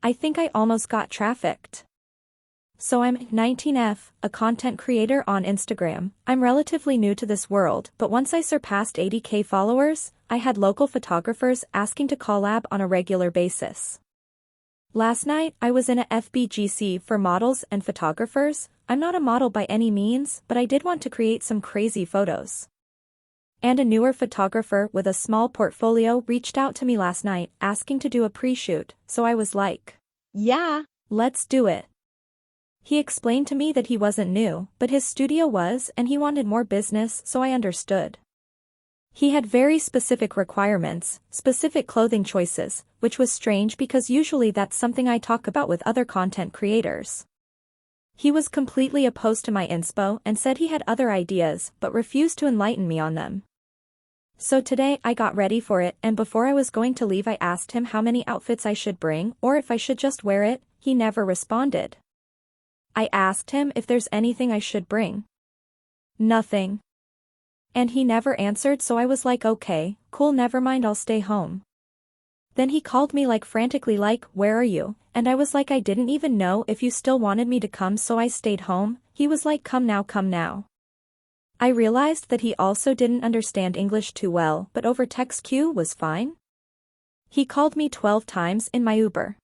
I think I almost got trafficked. So I'm 19F, a content creator on Instagram. I'm relatively new to this world, but once I surpassed 80K followers, I had local photographers asking to collab on a regular basis. Last night, I was in a FBGC for models and photographers. I'm not a model by any means, but I did want to create some crazy photos. And a newer photographer with a small portfolio reached out to me last night asking to do a pre-shoot, so I was like, yeah, let's do it. He explained to me that he wasn't new, but his studio was and he wanted more business, so I understood. He had very specific requirements, specific clothing choices, which was strange because usually that's something I talk about with other content creators. He was completely opposed to my inspo and said he had other ideas but refused to enlighten me on them. So today I got ready for it, and before I was going to leave I asked him how many outfits I should bring or if I should just wear it. He never responded. I asked him if there's anything I should bring. Nothing. And he never answered, so I was like, okay, cool, never mind, I'll stay home. Then he called me like frantically like, where are you? And I was like, I didn't even know if you still wanted me to come, so I stayed home. He was like, come now, come now. I realized that he also didn't understand English too well, but over text Q was fine. He called me 12 times in my Uber.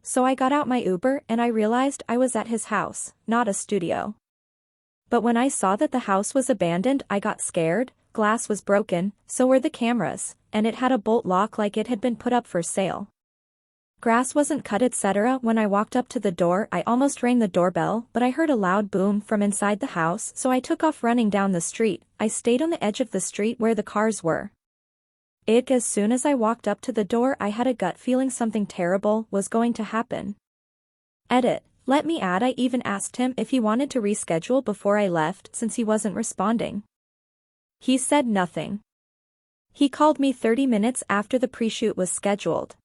So I got out my Uber and I realized I was at his house, not a studio. But when I saw that the house was abandoned, I got scared. Glass was broken, so were the cameras, and it had a bolt lock like it had been put up for sale. Grass wasn't cut, etc. When I walked up to the door, I almost rang the doorbell, but I heard a loud boom from inside the house, so I took off running down the street. I stayed on the edge of the street where the cars were. As soon as I walked up to the door, I had a gut feeling something terrible was going to happen. Let me add, I even asked him if he wanted to reschedule before I left since he wasn't responding. He said nothing. He called me 30 minutes after the pre-shoot was scheduled.